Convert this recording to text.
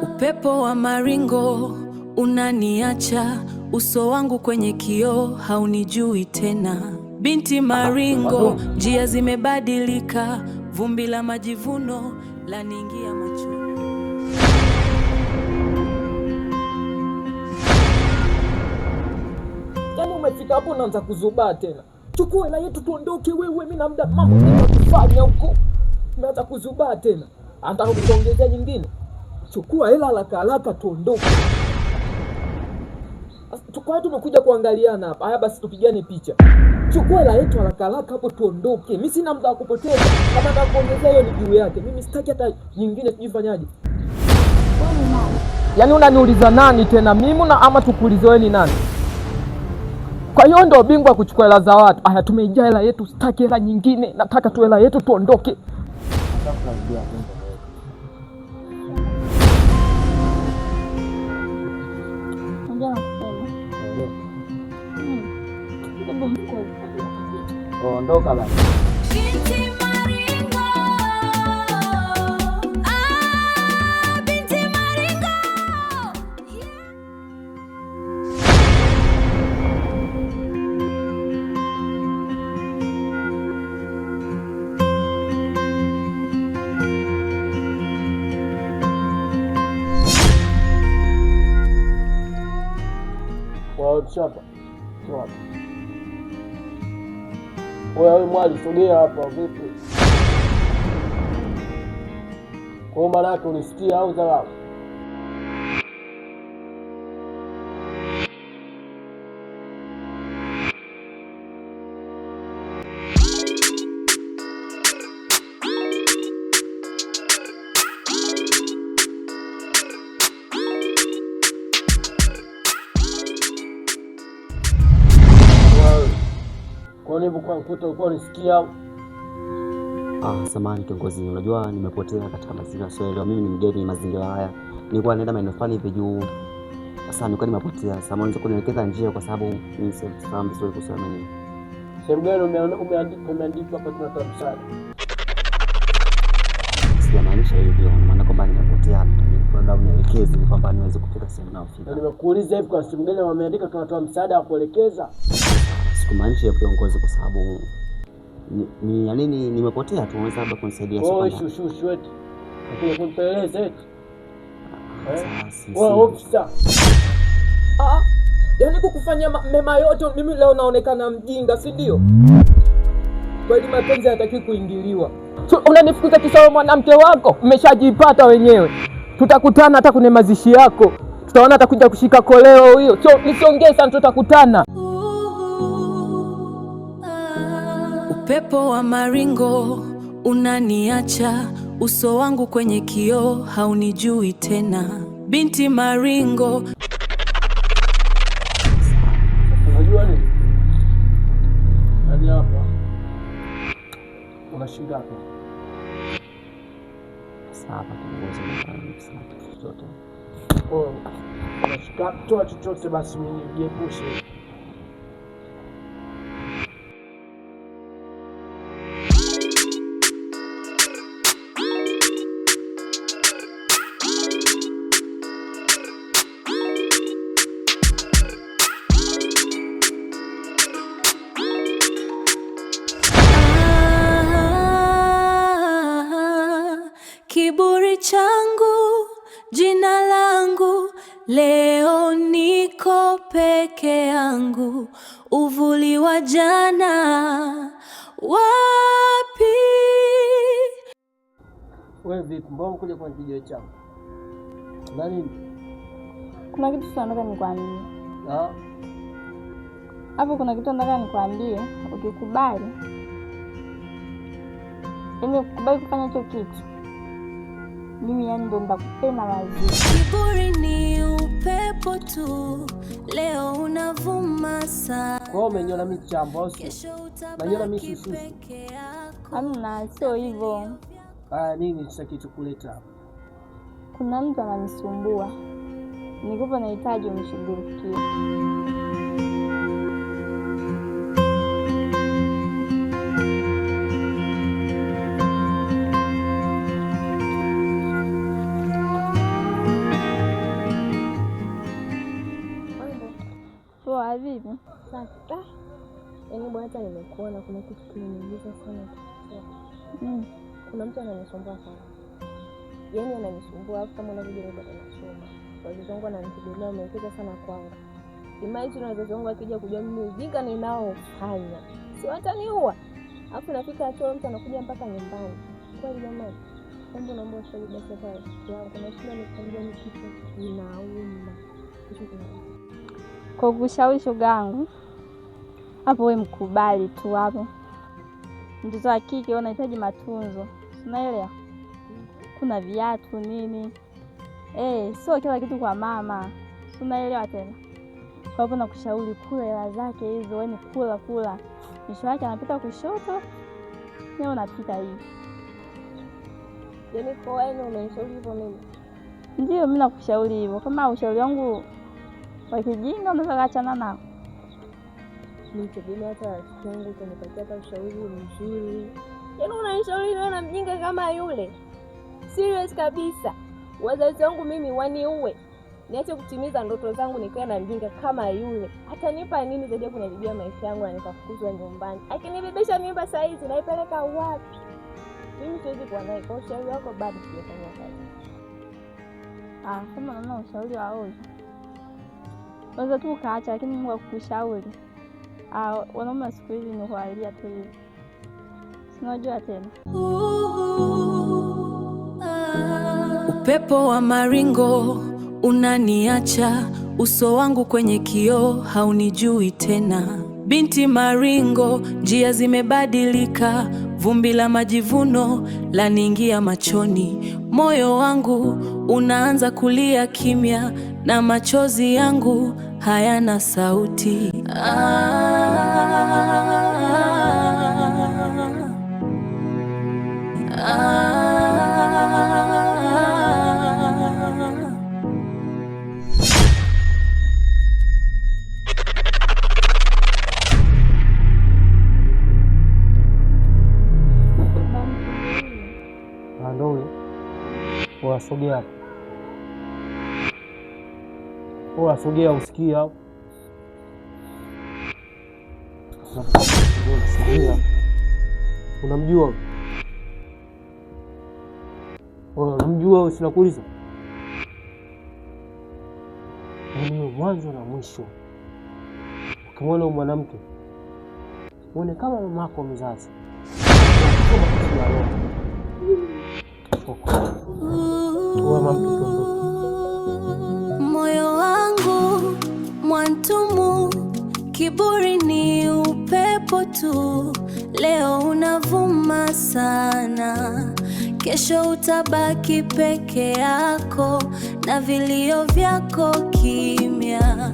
Upepo wa maringo unaniacha, uso wangu kwenye kioo haunijui tena. Binti maringo, njia zimebadilika, vumbi la majivuno laniingia machoni. Yaani umefika hapo unaanza kuzubaa tena. Chukua hela yetu tuondoke wewe, mimi na muda mambo ninakufanya huko. Unaanza kuzubaa tena. Anataka kukuongezea nyingine. Chukua hela haraka tuondoke. Tukao tumekuja kuangaliana hapa. Haya basi tupigane picha. Chukua hela yetu haraka hapo tuondoke. Mimi sina muda wa kupoteza. Kama nataka kuongezea hiyo ni juu yake. Mimi sitaki hata nyingine, tujifanyaje? Yaani unaniuliza nani tena, mimi na ama tukuulize wewe ni nani? Kwa hiyo ndio bingwa kuchukua hela za watu. Aya, tumeijaa hela yetu, sitaki hela nyingine. Nataka tu hela yetu tuondoke. Ondoka basi. Binti maringo, binti maringo. Chapa. Wewe mwali sogea hapa vipi? Kwa maana yake unisikia au dharau? Kwa nini kwa mkuta uko unisikia? Samahani kiongozi, unajua nimepotea katika mazingira ya Swahili. Mimi ni mgeni mazingira haya. Nilikuwa naenda maeneo fulani hivi juu. Sasa nilikuwa nimepotea. Sasa unaweza kunielekeza njia kwa sababu mimi sifahamu vizuri kusema nini. Sehemu gani umeandika hapa tunatoa msaada? Sijamaanisha hivyo, maana kwamba nimepotea. Labda unielekeze kwamba niweze kufika sehemu ninayofika. Nimekuuliza hivi kwa sehemu gani wameandika tunatoa msaada wa kuelekeza? Sikumaanisha hivyo kiongozi, kwa sababu ni nini nimepotea tu, unaweza labda kunisaidia sasa. Shushu eti. Lakini kunipeleza eti. Ofisa. Yaani kukufanya mema yote mimi leo naonekana mjinga, si ndio? Kweli mapenzi hayataki kuingiliwa. So, unanifukuza kisawa mwanamke wako? Umeshajipata wenyewe. Tutakutana hata kwenye mazishi yako. Tutaona atakuja kushika koleo hiyo. So, nisiongee sana, tutakutana. Upepo wa maringo unaniacha, uso wangu kwenye kioo haunijui tena. Binti maringo. Unajua nini? Hadi hapa. Unashinda hapa. Sawa kiongozi, mimi sana chochote. Unashika toa chochote basi mimi niepushe. Kiburi changu, jina langu, leo niko peke yangu. Uvuli wa jana wapi? Wewe vipi? Mbona kuja kwa kijiji changu? Na nini? Kuna kitu nataka nikwambie. Hapo kuna kitu nataka nikwambie, ukikubali. Ukikubali kufanya hicho kitu, mimi yani ndo nitakupenda mazuri. Kiburi ni upepo tu, leo unavuma sana. Kwa hiyo umeniona mimi chambo au sio? Unaniona mimi shushu? Hamna, sio hivyo. Nini sasa kitu kuleta hapa? Kuna mtu ananisumbua. Nikupa nahitaji umshughulikie. vipi? Safi. Yaani bwana, hata nimekuona kuna kitu kinaniumiza sana. Kuna mtu ananisumbua sana. Yaani ananisumbua afu kama unavyojua bado nasoma. Wazazi wangu wananitegemea, wamewekeza sana kwangu. Imagine wazazi wangu akija kujua mimi ujinga ninaofanya, si wataniua. Alafu nafika hatua mtu anakuja mpaka nyumbani. Kweli jamani, naomba ushauri basi hapa yangu. Kuna shida nikwambia, ni kitu inauma. Kwa kushauri shoga yangu, hapo wewe mkubali tu hapo. Mtoto wa kike unahitaji matunzo. Unaelewa? Kuna viatu nini? Sio kila kitu kwa mama. Unaelewa tena? Kwa hivyo nakushauri kula hela zake hizo, wewe kula. Mwisho wake anapita kushoto, leo unapita hivi. Yaani kwa wewe unanishauri hivyo mimi? Ndio, mimi nakushauri hivyo. Kama ushauri wangu wa kijinga unaweza kaachana nao. Nitegemea hata rafiki yangu kunipatia hata ushauri mzuri. Yaani unanishauri wewe na mjinga kama yule? Serious kabisa. Wazazi wangu mimi waniue. Niache kutimiza ndoto zangu nikiwa na mjinga kama yule. Atanipa nini zaidi ya kunibibia maisha yangu na nikafukuzwa nyumbani? Akinibebesha mimba saa hizi naipeleka wapi? Mimi siwezi kuwa naye. Kwa ushauri wako bado sijafanya kazi. Kama unaona ushauri wa ovyo, unaweza tu ukaacha, lakini Mungu akukushauri. Wanaume siku hizi ni kualia tu hivi. Sinajua tena. Upepo wa maringo unaniacha, uso wangu kwenye kioo haunijui tena. Binti maringo, njia zimebadilika, vumbi la majivuno laniingia machoni. Moyo wangu unaanza kulia kimya, na machozi yangu hayana sauti. Wasogea. Wasogea usikie au? Unamjua? Unamjua? Sinakuuliza. Ni mwanzo na mwisho. Ukimwona mwanamke, muone kama mamako mzazi. Moyo wangu mwantumu, kiburi ni upepo tu. Leo unavuma sana, kesho utabaki peke yako na vilio vyako kimya.